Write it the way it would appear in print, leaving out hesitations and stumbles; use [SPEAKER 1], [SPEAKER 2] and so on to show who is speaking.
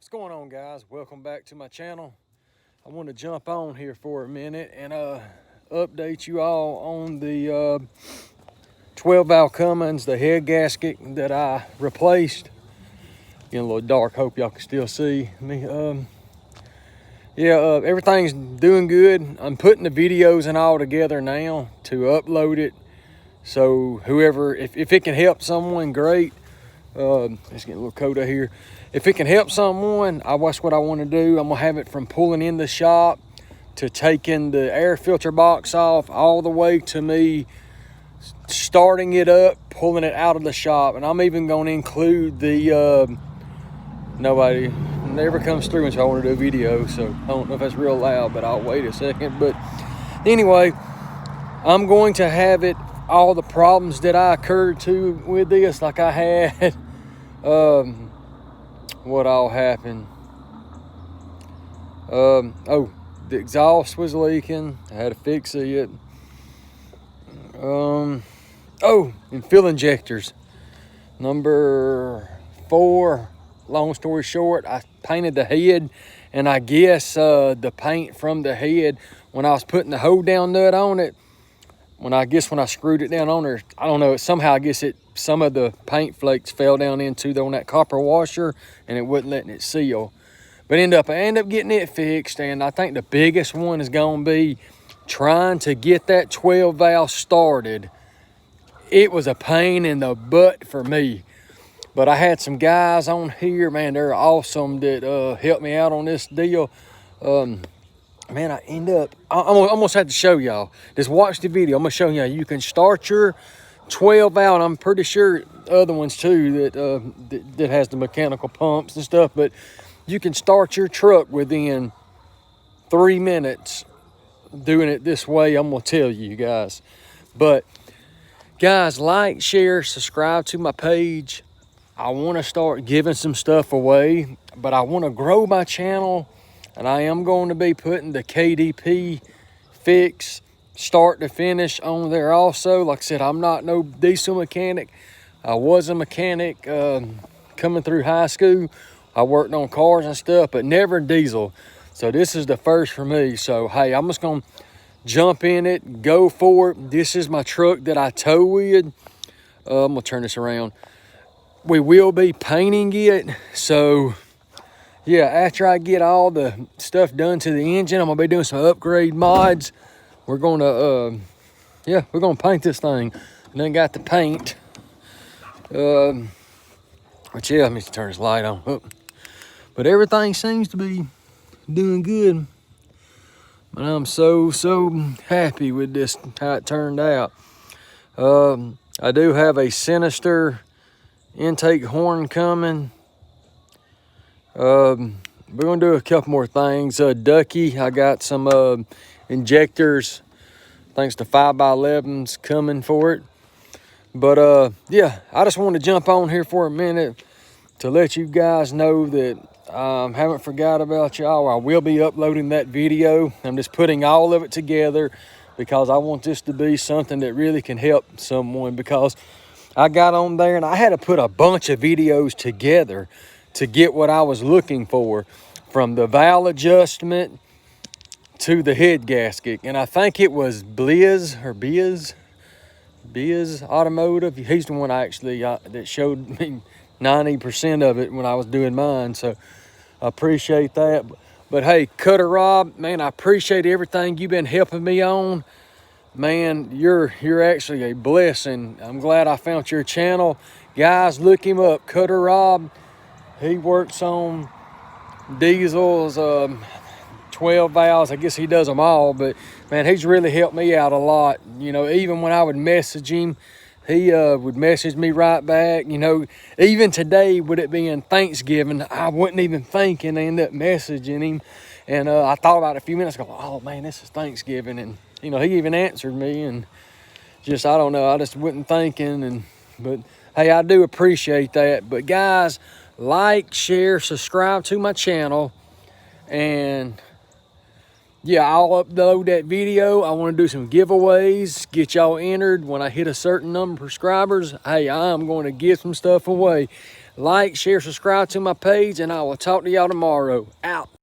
[SPEAKER 1] What's going on, guys? Welcome back to my channel. I want to jump on here for a minute and update you all on the 12 valve Cummins, the head gasket that I replaced. Getting a little dark, hope y'all can still see me. Everything's doing good. I'm putting the videos and all together now to upload it. So whoever, if it can help someone, great. It's getting a little cold out here. If it can help someone, that's what I want to do. I'm gonna have it from pulling in the shop to taking the air filter box off, all the way to me starting it up, pulling it out of the shop. And I'm even gonna include the nobody never comes through until I want to do a video, so I don't know if that's real loud, but I'll wait a second. But anyway, I'm going to have it, all the problems that I occurred to with this, like I had what all happened. The exhaust was leaking. I had to fix it. And fuel injectors. Number 4, long story short, I painted the head, and I guess the paint from the head, when I was putting the hold down nut on it, when I screwed it down on there, I don't know, somehow I guess some of the paint flakes fell down on that copper washer, and it wasn't letting it seal. But I end up getting it fixed, and I think the biggest one is gonna be trying to get that 12 valve started. It was a pain in the butt for me. But I had some guys on here, man, they're awesome, that helped me out on this deal. Man, I almost had to show y'all. Just watch the video. I'm gonna show y'all. You can start your 12 valve. I'm pretty sure other ones too that has the mechanical pumps and stuff. But you can start your truck within 3 minutes doing it this way. I'm gonna tell you guys. But guys, like, share, subscribe to my page. I want to start giving some stuff away, but I want to grow my channel. And I am going to be putting the KDP fix start to finish on there also. Like I said, I'm not no diesel mechanic. I was a mechanic coming through high school. I worked on cars and stuff, but never diesel. So this is the first for me. So, hey, I'm just going to jump in it, go for it. This is my truck that I tow with. I'm going to turn this around. We will be painting it. So yeah, after I get all the stuff done to the engine, I'm gonna be doing some upgrade mods. We're gonna paint this thing. And then got the paint. Let me turn this light on. Oh. But everything seems to be doing good. And I'm so happy with this, how it turned out. I do have a Sinister intake horn coming. We're gonna do a couple more things. Ducky, I got some injectors, thanks to 5x11s coming for it. But yeah, I just want to jump on here for a minute to let you guys know that I haven't forgot about y'all. I will be uploading that video. I'm just putting all of it together because I want this to be something that really can help someone, because I got on there and I had to put a bunch of videos together to get what I was looking for, from the valve adjustment to the head gasket. And I think it was Biz Automotive. He's the one that showed me 90% of it when I was doing mine. So I appreciate that. But hey, Cutter Rob, man, I appreciate everything you've been helping me on. Man, you're actually a blessing. I'm glad I found your channel. Guys, look him up, Cutter Rob. He works on diesels, 12 valves. I guess he does them all, but man, he's really helped me out a lot. You know, even when I would message him, he would message me right back. You know, even today, with it being Thanksgiving, I wasn't even thinking. I ended up messaging him, and I thought about it a few minutes ago. Oh man, this is Thanksgiving, and you know, he even answered me, and just, I don't know, I just wasn't thinking. But hey, I do appreciate that. But guys, like, share, subscribe to my channel, and yeah, I'll upload that video. I want to do some giveaways, get y'all entered. When I hit a certain number of subscribers, hey, I'm going to give some stuff away. Like, share, subscribe to my page, and I will talk to y'all tomorrow. Out.